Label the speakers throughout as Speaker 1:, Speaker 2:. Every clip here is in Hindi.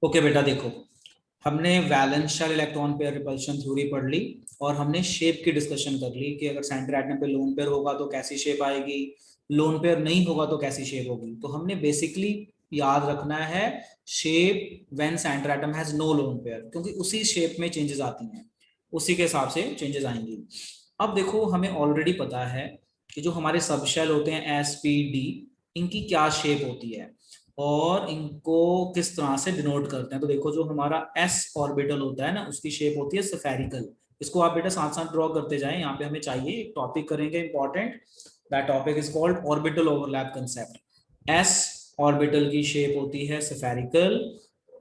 Speaker 1: ओके बेटा देखो, हमने valence shell electron pair repulsion theory पढ़ ली और हमने शेप की डिस्कशन कर ली कि अगर सेंटर एटम पे लोन पेयर होगा तो कैसी शेप आएगी, लोन पेयर नहीं होगा तो कैसी शेप होगी। तो हमने बेसिकली याद रखना है shape when centre atom has no lone pair, क्योंकि उसी शेप में चेंजेस आती हैं, उसी के हिसाब से चेंजेस आएंगी। अब देखो, हमें ऑलरेडी पता है कि जो हमारे सब शेल होते हैं एस पी डी, इनकी क्या शेप होती है और इनको किस तरह से डिनोट करते हैं। तो देखो, जो हमारा एस ऑर्बिटल होता है ना, उसकी शेप होती है स्फेरिकल। इसको आप बेटा साथ साथ ड्रॉ करते जाएं, यहाँ पे हमें चाहिए एक टॉपिक करेंगे important. That topic is called orbital overlap concept. S orbital की शेप होती है स्फेरिकल।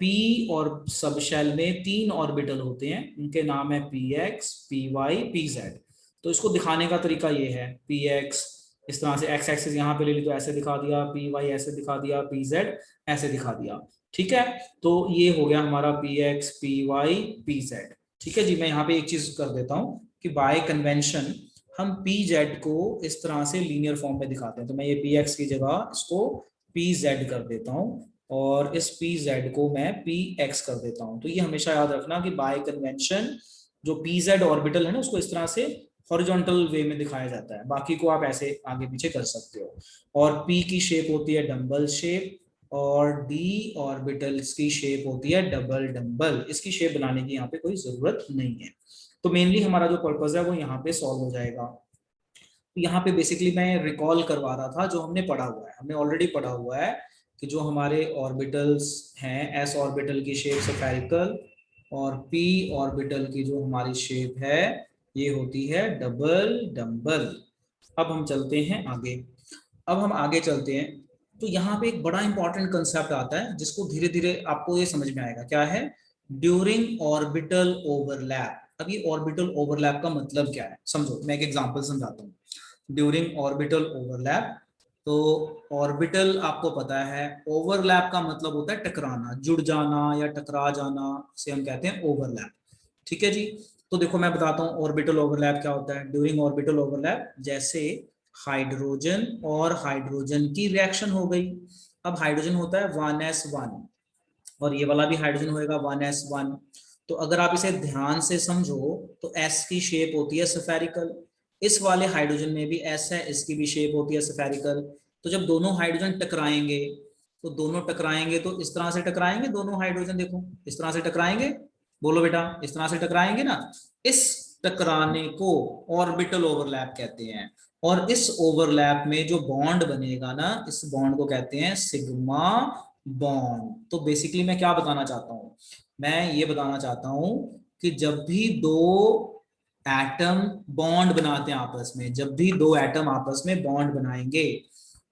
Speaker 1: पी और सब शेल में 3 ऑर्बिटल होते हैं, उनके नाम है P X, P Y, P Z. तो इसको दिखाने का तरीका ये है, पी एक्स इस तरह से एक्स एक्सिस यहाँ पे ले ली तो ऐसे दिखा दिया, पी वाई ऐसे दिखा दिया, पी जेड ऐसे दिखा दिया। ठीक है, तो ये हो गया हमारा P X, P Y, P Z. ठीक है जी, मैं यहाँ पे एक चीज कर देता हूँ कि बाय कन्वेंशन हम पी जेड को इस तरह से लीनियर फॉर्म में दिखाते हैं। तो मैं ये पी एक्स की जगह इसको पी जेड कर देता हूँ और इस पी जेड को मैं पी एक्स कर देता हूँ। तो ये हमेशा याद रखना कि बाय कन्वेंशन जो पी जेड ऑर्बिटल है ना, उसको इस तरह से हॉरिजॉन्टल वे में दिखाया जाता है, बाकी को आप ऐसे आगे पीछे कर सकते हो। और पी की शेप होती है डम्बल शेप और डी ऑर्बिटल्स की शेप होती है डबल डम्बल। इसकी शेप बनाने की यहाँ पे कोई जरूरत नहीं है। तो मेनली हमारा जो पर्पज है वो यहाँ पे सॉल्व हो जाएगा। तो यहाँ पे बेसिकली मैं रिकॉल करवा रहा था जो हमने पढ़ा हुआ है। हमने ऑलरेडी पढ़ा हुआ है कि जो हमारे ऑर्बिटल्स हैं, एस ऑर्बिटल की शेप स्फेरिकल और पी ऑर्बिटल की जो हमारी शेप है ये होती है डबल डम्बल। अब हम चलते हैं आगे। अब हम आगे चलते हैं तो यहाँ पे एक बड़ा इंपॉर्टेंट कंसेप्ट आता है जिसको धीरे धीरे आपको ये समझ में आएगा। क्या है? During orbital overlap. अब ये ऑर्बिटल ओवरलैप का मतलब क्या है समझो, मैं एक एग्जांपल समझाता हूँ। ड्यूरिंग ऑर्बिटल ओवरलैप, तो ऑर्बिटल आपको पता है ओवरलैप का मतलब होता है टकराना, जुड़ जाना या टकरा जाना, से हम कहते हैं ओवरलैप। ठीक है जी, तो देखो मैं बताता हूँ ऑर्बिटल ओवरलैप क्या होता है। ड्यूरिंग ऑर्बिटल ओवरलैप जैसे हाइड्रोजन और हाइड्रोजन की रिएक्शन हो गई। अब हाइड्रोजन होता है 1s1 और ये वाला भी हाइड्रोजन होएगा 1s1। तो अगर आप इसे ध्यान से समझो तो s की शेप होती है स्फेरिकल, इस वाले हाइड्रोजन में भी s है, इसकी भी शेप होती है स्फेरिकल। तो जब दोनों हाइड्रोजन टकराएंगे तो दोनों टकराएंगे तो इस तरह से टकराएंगे, दोनों हाइड्रोजन देखो इस तरह से टकराएंगे। बोलो बेटा, इस तरह से टकराएंगे ना। इस टकराने को ऑर्बिटल ओवरलैप कहते हैं। और इस ओवरलैप में जो बॉन्ड बनेगा ना, इस बॉन्ड को कहते हैं सिग्मा बॉन्ड। तो बेसिकली मैं क्या बताना चाहता हूं, मैं ये बताना चाहता हूं कि जब भी दो एटम बॉन्ड बनाते हैं आपस में, जब भी दो एटम आपस में बॉन्ड बनाएंगे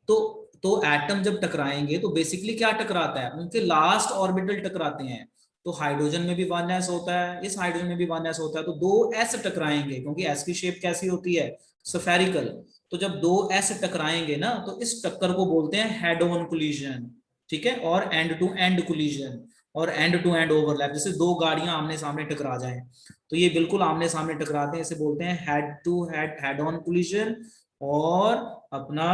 Speaker 1: तो एटम जब टकराएंगे तो बेसिकली क्या टकराता है, उनके लास्ट ऑर्बिटल टकराते हैं। तो हाइड्रोजन में भी 1s होता है, इस हाइड्रोजन में भी 1s होता है, तो दो s टकराएंगे क्योंकि s की शेप कैसी होती है, स्फेरिकल। तो जब दो s टकराएंगे ना तो इस टक्कर को बोलते हैं हेड ऑन कोलिजन। ठीक है, और एंड टू एंड कोलिजन और एंड टू एंड ओवरलैप। जैसे दो गाड़ियां आमने सामने टकरा जाएं तो ये बिल्कुल आमने सामने टकराते हैं, इसे बोलते हैं head to head, head on collision और अपना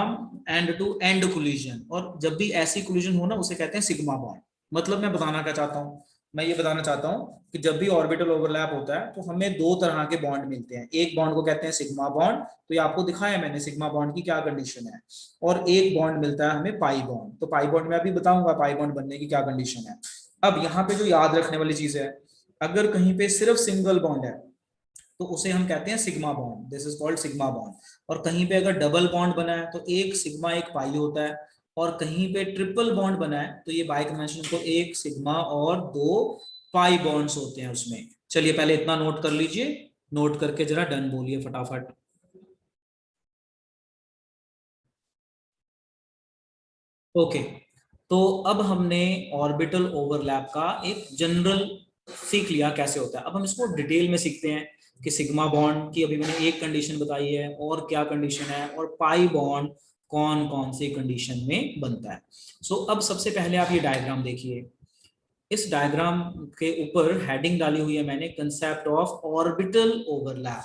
Speaker 1: एंड टू एंड कोलिजन। और जब भी ऐसी कोलिजन हो ना उसे कहते हैं सिग्मा बॉन्ड। मतलब मैं बताना क्या चाहता हूँ, मैं ये बताना चाहता हूँ कि जब भी ऑर्बिटल ओवरलैप होता है तो हमें दो तरह के बॉन्ड मिलते हैं। एक बॉन्ड को कहते हैं सिग्मा बॉन्ड, तो ये आपको दिखाया मैंने सिग्मा बॉन्ड की क्या कंडीशन है। और एक बॉन्ड मिलता है हमें पाई बॉन्ड। तो पाई बॉन्ड में अभी बताऊंगा पाई बॉन्ड बनने की क्या कंडीशन है। अब यहाँ पे जो याद रखने वाली चीज है, अगर कहीं पे सिर्फ सिंगल बॉन्ड है तो उसे हम कहते हैं sigma bond, this is called sigma bond. और कहीं पे अगर डबल बॉन्ड बना है तो एक सिग्मा एक पाई होता है। और कहीं पे ट्रिपल बॉन्ड बना है तो ये बाय कन्वेंशन को एक सिग्मा और दो पाई बॉन्ड्स होते हैं उसमें। चलिए पहले इतना नोट कर लीजिए, नोट करके जरा डन बोलिए फटाफट। ओके, तो अब हमने ऑर्बिटल ओवरलैप का एक जनरल सीख लिया कैसे होता है। अब हम इसको डिटेल में सीखते हैं कि सिग्मा बॉन्ड की अभी मैंने एक कंडीशन बताई है और क्या कंडीशन है, और पाई बॉन्ड कौन कौन से कंडीशन में बनता है। सो अब सबसे पहले आप ये डायग्राम देखिए। इस डायग्राम के ऊपर हेडिंग डाली हुई है मैंने, कंसेप्ट ऑफ ऑर्बिटल ओवरलैप।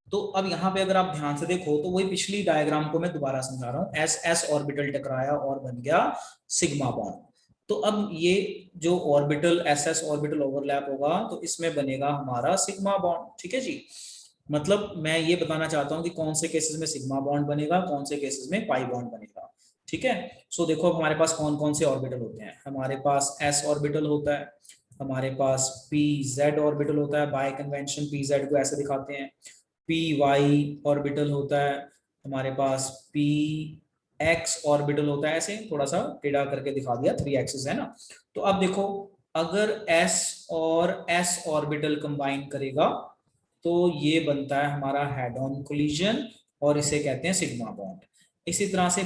Speaker 1: तो अब यहाँ पे अगर आप ध्यान से देखो तो वही पिछली डायग्राम को मैं दोबारा समझा रहा हूँ। एस एस ऑर्बिटल टकराया और बन गया सिग्मा बॉन्ड। तो अब ये जो orbital S S orbital overlap होगा तो इसमें बनेगा हमारा सिग्मा बॉन्ड, ठीक है जी। मतलब मैं ये बताना चाहता हूँ कि कौन से केसेस में सिग्मा बॉन्ड बनेगा, कौन से केसेस में पाई बॉन्ड बनेगा, ठीक है। सो देखो अब हमारे पास कौन कौन से ऑर्बिटल होते हैं। हमारे पास एस ऑर्बिटल होता है, हमारे पास पी जेड ऑर्बिटल होता है, बाय कन्वेंशन पी जेड को ऐसे दिखाते हैं। पी वाई ऑर्बिटल होता है, हमारे पास पी एक्स ऑर्बिटल होता है, ऐसे थोड़ा सा टेढ़ा करके दिखा दिया, 3 एक्सिस है ना। तो अब देखो अगर s और s ऑर्बिटल कंबाइन करेगा तो ये बनता है हमारा हेड ऑन कोलिजन और इसे कहते हैं सिग्मा बॉन्ड। इसी तरह से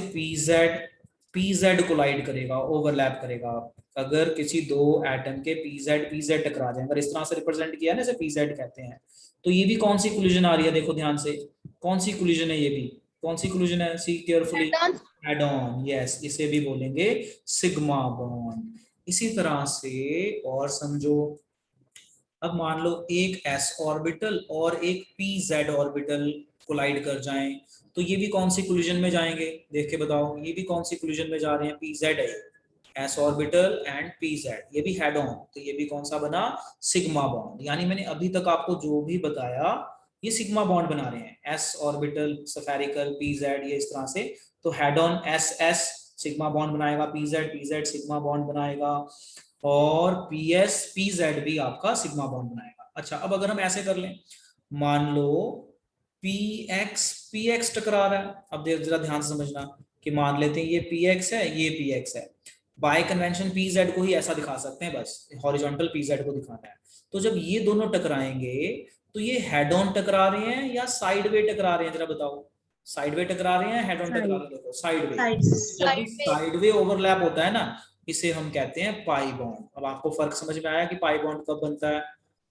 Speaker 1: पीजेड कोलाइड करेगा, ओवरलैप करेगा। अगर किसी दो एटम के पीजेड टकरा जाए, अगर इस तरह से रिप्रेजेंट किया ना, जैसे पीजेड कहते हैं, तो ये भी कौन सी कोलिजन आ रही है, देखो ध्यान से, कौन सी कोलिजन है ये भी, कौन सी कोलिजन है, see carefully, head on, yes, इसे भी बोलेंगे सिग्मा बॉन्ड। इसी तरह से और समझो, अब मान लो एक s ऑर्बिटल और एक pz ऑर्बिटल कोलाइड कर जाएं, तो ये भी कौन सी कोलिजन में जाएंगे, देख के बताओ, ये भी कौन सी कोलिजन में जा रहे हैं, pz है, s ऑर्बिटल एंड pz, ये भी हेड ऑन, तो ये भी कौन सा बना, सिग्मा बॉन्ड। यानी मैंने अभी तक आपको जो भी बताया ये सिग्मा बॉन्ड बना रहे हैं, s ऑर्बिटल स्फेरिकल pz, ये इस तरह से। तो head on ss sigma bond बनाएगा, pz सिग्मा बॉन्ड बनाएगा, और पीजेड भी आपका सिग्मा बॉन्ड बनाएगा। अच्छा अब अगर हम ऐसे कर लें, मान लो पी एक्स टकरा रहा है, अब देख जरा ध्यान से समझना कि मान लेते हैं ये पी एक्स है, ये पी एक्स है, बाय कन्वेंशन पीजेड को ही ऐसा दिखा सकते हैं, बस हॉरिजॉन्टल पीजेड को दिखाना है। तो जब ये दोनों टकराएंगे तो ये हेड ऑन टकरा रहे हैं या साइड वे टकरा रहे हैं, जरा बताओ, साइड वे टकरा रहे हैं, हेड ऑन टकरा रहे हैं, देखो साइड वे। जब भी साइड वे ओवरलैप होता है ना, इसे हम कहते हैं पाई बॉन्ड। अब आपको फर्क समझ में आया कि पाई बॉन्ड कब बनता है,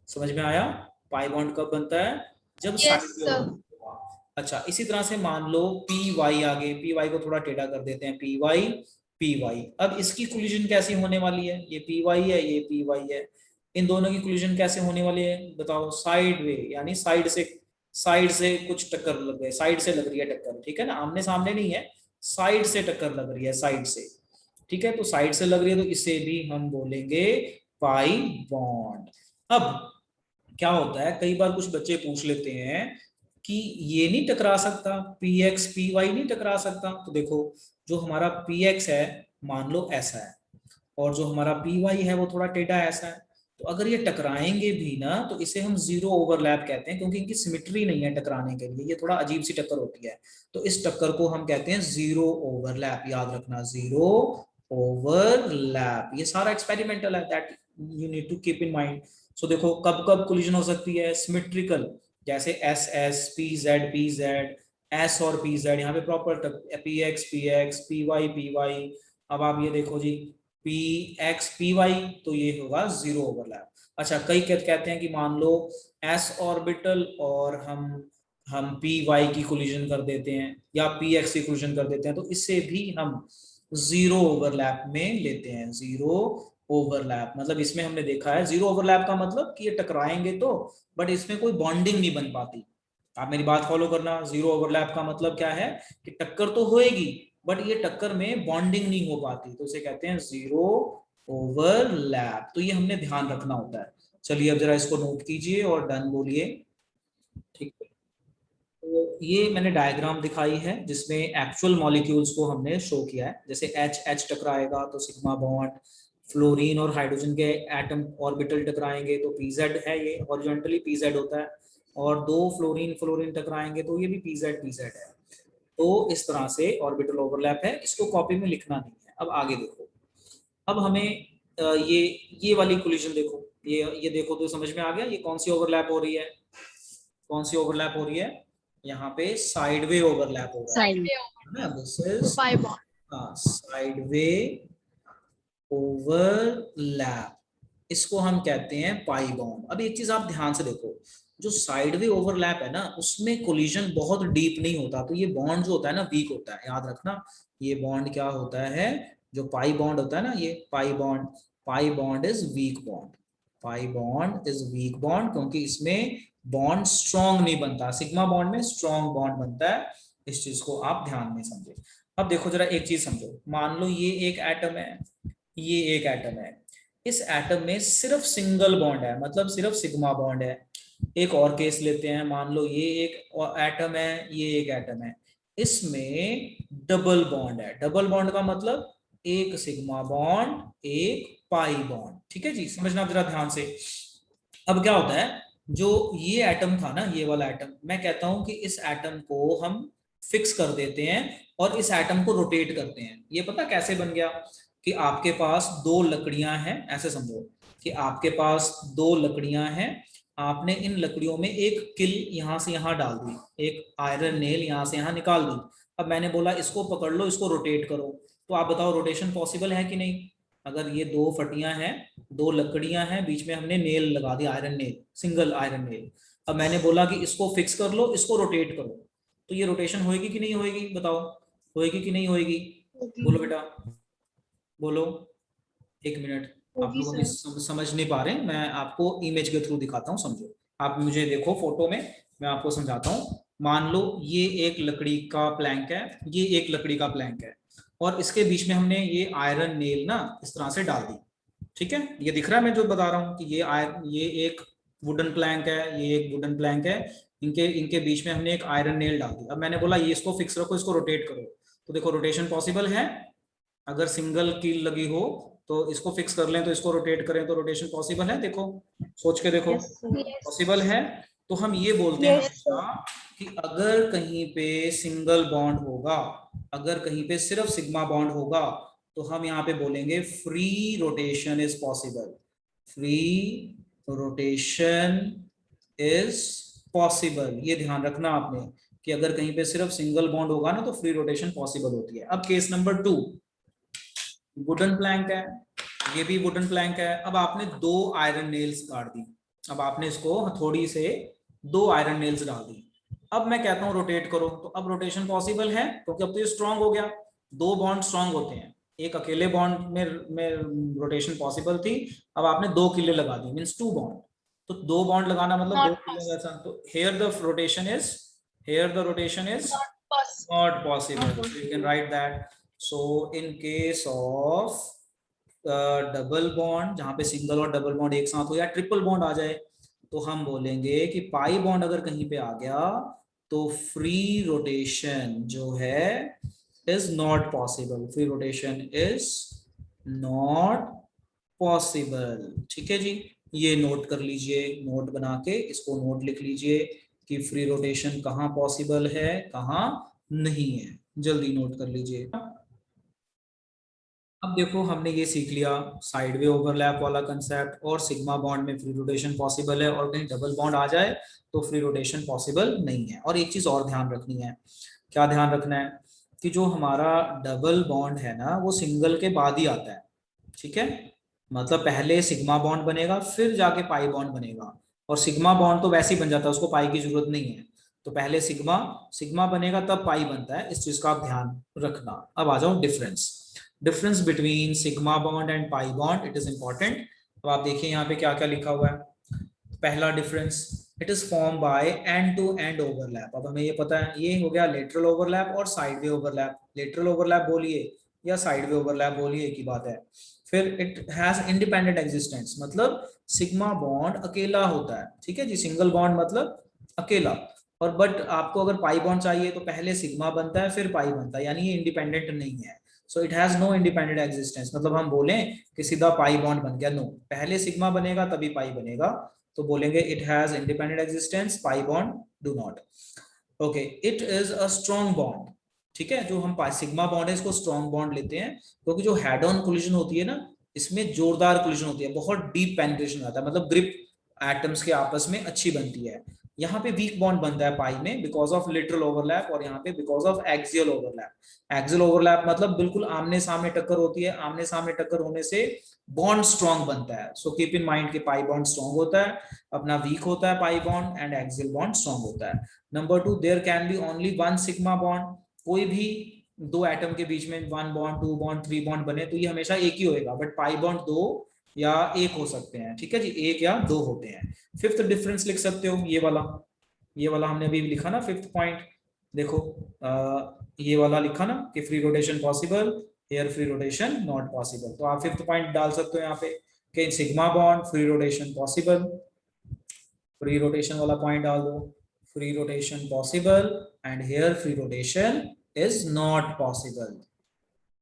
Speaker 1: समझ में आया, पाई बॉन्ड कब बनता है, जब साइड वे होगा। अच्छा इसी तरह से मान लो पी वाई, आगे पी वाई को थोड़ा टेढ़ा कर देते हैं, पी वाई, अब इसकी कोलिजन कैसी होने वाली है, ये पी वाई है, ये पी वाई है, इन दोनों की कोलिजन कैसे होने वाली है बताओ, साइड वे, यानी साइड से कुछ टक्कर लग गई, साइड से लग रही है टक्कर, ठीक है ना, आमने सामने नहीं है, साइड से टक्कर लग रही है, साइड से, ठीक है। तो साइड से लग रही है तो इसे भी हम बोलेंगे पाई बॉन्ड। अब क्या होता है, कई बार कुछ बच्चे पूछ लेते हैं कि ये नहीं टकरा सकता, पी एक्स पी वाई नहीं टकरा सकता, तो देखो जो हमारा पी एक्स है मान लो ऐसा है, और जो हमारा पी वाई है वो थोड़ा टेढ़ा ऐसा है, तो अगर ये टकराएंगे भी ना तो इसे हम जीरो ओवरलैप कहते हैं, क्योंकि इनकी सिमेट्री नहीं है टकराने के लिए, ये थोड़ा अजीब सी टक्कर होती है, तो इस टक्कर को हम कहते हैं जीरो ओवरलैप, याद रखना, जीरो ओवरलैप। ये सारा एक्सपेरिमेंटल है, that you need to keep in mind. So देखो कब कब कोलिजन हो सकती है, सिमेट्रिकल, जैसे S S P Z, S और पी जेड, यहाँ पे proper P X P Y. अब आप ये देखो जी, पी एक्स पी वाई, तो ये होगा जीरो ओवरलैप। अच्छा कई कहते हैं कि मान लो एस ऑर्बिटल और हम पी वाई की कोलिजन कर देते हैं या पी एक्स की कोलिजन कर देते हैं, तो इससे भी हम जीरो ओवरलैप में लेते हैं, जीरो ओवरलैप। मतलब इसमें हमने देखा है जीरो ओवरलैप का मतलब कि ये टकराएंगे तो, बट इसमें कोई बॉन्डिंग नहीं बन पाती। आप मेरी बात फॉलो करना, जीरो ओवरलैप का मतलब क्या है कि टक्कर तो होएगी बट ये टक्कर में बॉन्डिंग नहीं हो पाती, तो इसे कहते हैं जीरो ओवरलैप। तो ये हमने ध्यान रखना होता है। चलिए अब जरा इसको नोट कीजिए और डन बोलिए, ठीक है। तो ये मैंने डायग्राम दिखाई है जिसमें एक्चुअल मॉलिक्यूल्स को हमने शो किया है, जैसे एच एच टकराएगा तो सिग्मा बॉन्ड, फ्लोरीन और हाइड्रोजन के एटम ऑर्बिटल टकराएंगे तो पीजेड है, ये हॉरिजॉन्टली पीजेड होता है, और दो फ्लोरीन फ्लोरीन टकराएंगे तो ये भी पीजेड पीजेड है। तो इस तरह से ऑर्बिटल ओवरलैप है, इसको कॉपी में लिखना नहीं है। अब आगे देखो, अब हमें ये वाली कोलिजन देखो, ये देखो तो समझ में आ गया, ये कौन सी ओवरलैप हो रही है, कौन सी ओवरलैप हो रही है, यहाँ पे साइडवे ओवरलैप हो रहा है ना, दिस इज साइडवे ओवरलैप, इसको हम कहते हैं पाई बॉन्ड। अब एक चीज आप ध्यान से देखो, जो साइडवे ओवरलैप है ना उसमें कोलिजन बहुत डीप नहीं होता, तो ये बॉन्ड जो होता है ना वीक होता है, याद रखना। ये बॉन्ड क्या होता है, जो पाई बॉन्ड होता है ना, ये pi bond is weak bond, pi bond is weak bond, क्योंकि इसमें बॉन्ड स्ट्रॉन्ग नहीं बनता, सिग्मा बॉन्ड में स्ट्रॉन्ग बॉन्ड बनता है। इस चीज को आप ध्यान में समझे। अब देखो जरा एक चीज समझो, मान लो ये एक एटम है, ये एक एटम है, इस एटम में सिर्फ सिंगल बॉन्ड है, मतलब सिर्फ सिग्मा बॉन्ड है। एक और केस लेते हैं, मान लो ये एक एटम है, ये एक एटम है, इसमें डबल बॉन्ड है। डबल बॉन्ड का मतलब एक सिग्मा बॉन्ड एक पाई बॉन्ड। ठीक है जी, समझना जरा ध्यान से। अब क्या होता है, जो ये एटम था ना, ये वाला एटम, मैं कहता हूं कि इस एटम को हम फिक्स कर देते हैं और इस एटम को रोटेट करते हैं। ये पता कैसे बन गया, कि आपके पास दो लकड़ियां हैं, ऐसे समझो कि आपके पास दो लकड़ियां हैं, आपने इन लकड़ियों में एक किल यहां से यहां डाल दी, एक आयरन नेल यहां से यहां निकाल दी। अब मैंने बोला इसको पकड़ लो, इसको रोटेट करो, तो आप बताओ रोटेशन पॉसिबल है कि नहीं। अगर ये दो फटियां हैं, दो लकड़ियां हैं, बीच में हमने नेल लगा दिया, iron nail, single iron nail. अब मैंने बोला कि इसको फिक्स कर लो, इसको रोटेट करो, तो ये रोटेशन होएगी कि नहीं होएगी, बताओ, होएगी कि नहीं होएगी,
Speaker 2: होगी।
Speaker 1: बोलो बेटा, बोलो। एक मिनट, आप
Speaker 2: होगी
Speaker 1: लोग अभी
Speaker 2: सर।
Speaker 1: समझ नहीं पा रहे, मैं आपको इमेज के थ्रू दिखाता हूँ, समझो। आप मुझे देखो फोटो में, मैं आपको समझाता हूँ। मान लो ये एक लकड़ी का प्लैंक है, ये एक लकड़ी का प्लैंक है, और इसके बीच में हमने ये आयरन नेल ना इस तरह से डाल दी। ठीक है, ये दिख रहा है मैं जो बता रहा हूँ कि ये एक वुडन प्लैंक है, ये एक वुडन प्लैंक है, इनके इनके बीच में हमने एक आयरन नेल डाल दी। अब मैंने बोला ये इसको फिक्स रखो, इसको रोटेट करो, तो देखो रोटेशन पॉसिबल है। अगर सिंगल कील लगी हो तो इसको फिक्स कर लें, तो इसको रोटेट करें तो रोटेशन पॉसिबल है, देखो, सोच के देखो,
Speaker 2: यस सर।
Speaker 1: पॉसिबल है। तो हम ये बोलते हैं
Speaker 2: यस सर।
Speaker 1: हमेशा कि अगर कहीं पे सिंगल बॉन्ड होगा, अगर कहीं पे सिर्फ सिग्मा बॉन्ड होगा, तो हम यहाँ पे बोलेंगे free rotation is possible. Free rotation is possible, ये ध्यान रखना आपने, कि अगर कहीं पे सिर्फ सिंगल बॉन्ड होगा ना तो फ्री रोटेशन पॉसिबल होती है। अब केस नंबर 2, वुडन प्लैंक है, ये भी वुडन प्लैंक है। अब आपने दो आयरन नेल्स काट दी, अब आपने इसको हथौड़ी से दो आयरन नेल्स डाल दी। अब मैं कहता हूं रोटेट करो, तो अब रोटेशन पॉसिबल है, क्योंकि अब तो ये स्ट्रांग हो गया। दो बॉन्ड स्ट्रांग होते हैं, एक अकेले बॉन्ड में रोटेशन पॉसिबल थी, अब आपने दो किले लगा दी, मींस टू बॉन्ड। तो दो बॉन्ड लगाना मतलब दो
Speaker 2: नॉट
Speaker 1: किले
Speaker 2: पॉसिबल।
Speaker 1: जैसा, तो here the rotation is
Speaker 2: not possible.
Speaker 1: not possible,
Speaker 2: not
Speaker 1: so you can
Speaker 2: possible.
Speaker 1: write that. So in case of double bond, जहां पे सिंगल और डबल बॉन्ड एक साथ हो या ट्रिपल बॉन्ड आ जाए, तो हम बोलेंगे कि पाई बॉन्ड अगर कहीं पे आ गया तो फ्री रोटेशन जो है is not possible, free rotation is not possible. ठीक है जी, ये नोट कर लीजिए, नोट बना के इसको नोट लिख लीजिए कि फ्री रोटेशन कहाँ पॉसिबल है, कहाँ नहीं है, जल्दी नोट कर लीजिए। अब देखो हमने ये सीख लिया साइडवे ओवरलैप वाला कंसेप्ट, और सिग्मा बॉन्ड में फ्री रोटेशन पॉसिबल है, और कहीं डबल बॉन्ड आ जाए तो फ्री रोटेशन पॉसिबल नहीं है। और एक चीज और ध्यान रखनी है, क्या ध्यान रखना है, कि जो हमारा डबल बॉन्ड है ना वो सिंगल के बाद ही आता है। ठीक है, मतलब पहले सिग्मा बॉन्ड बनेगा फिर जाके पाई बॉन्ड बनेगा, और सिग्मा बॉन्ड तो वैसे ही बन जाता है, उसको पाई की जरूरत नहीं है। तो पहले सिग्मा सिग्मा बनेगा तब पाई बनता है, इस चीज का आप ध्यान रखना। अब आ जाओ difference between sigma bond and pi bond, it is important. तो आप देखिए यहाँ पे क्या क्या लिखा हुआ है। पहला difference, it is form by end to end overlap. अब हमें ये पता है, ये हो गया लेटरल ओवरलैप और साइडवे ओवरलैप। लेटरल ओवरलैप बोलिए या साइडवे ओवरलैप बोलिए, एक ही बात है। फिर इट हैज इंडिपेंडेंट एग्जिस्टेंस, मतलब सिग्मा बॉन्ड अकेला होता है। ठीक है जी, सिंगल बॉन्ड मतलब अकेला। और बट आपको अगर पाई बॉन्ड चाहिए तो पहले सिग्मा बनता है फिर पाई बनता है, यानी ये इंडिपेंडेंट नहीं है। So it has no independent existence, मतलब हम बोलें कि सीधा पाई बॉन्ड बन गया, नो, पहले सिग्मा बनेगा तभी पाई बनेगा। तो बोलेंगे it has independent existence, pi bond do not. Okay, it is a strong bond. ठीक है, जो हम सिग्मा बॉन्ड है इसको स्ट्रॉन्ग बॉन्ड लेते हैं, क्योंकि जो हेड ऑन कोलिजन होती है ना, इसमें जोरदार कोलिजन होती है, बहुत डीप पेनिट्रेशन आता है, मतलब ग्रिप एटम्स के आपस में अच्छी बनती है। यहाँ पे वीक बॉन्ड बनता है पाई में बिकॉज ऑफ लिटरल ओवरलैप, और यहाँ पे because of axial overlap. Axial overlap मतलब बिल्कुल आमने सामने टक्कर होती है, आमने सामने टक्कर होने से बॉन्ड स्ट्रॉन्ग बनता है। सो कीप इन माइंड कि पाई बॉन्ड स्ट्रॉन्ग होता है, अपना वीक होता है pi bond, and axial bond strong होता है। Number 2, there can be only one sigma bond. कोई भी दो एटम के बीच में one bond, two bond, three bond बने तो ये हमेशा एक ही होएगा, बट पाई बॉन्ड दो या एक हो सकते हैं। ठीक है जी, एक या दो होते हैं। फिफ्थ डिफरेंस लिख सकते हो, ये वाला हमने अभी लिखा ना, फिफ्थ पॉइंट। देखो ये वाला लिखा ना कि free rotation possible, here free rotation not possible. तो आप फिफ्थ पॉइंट डाल सकते हो यहाँ पे कि sigma bond free rotation possible, free rotation वाला पॉइंट डाल दो, free rotation possible and here free rotation is not possible.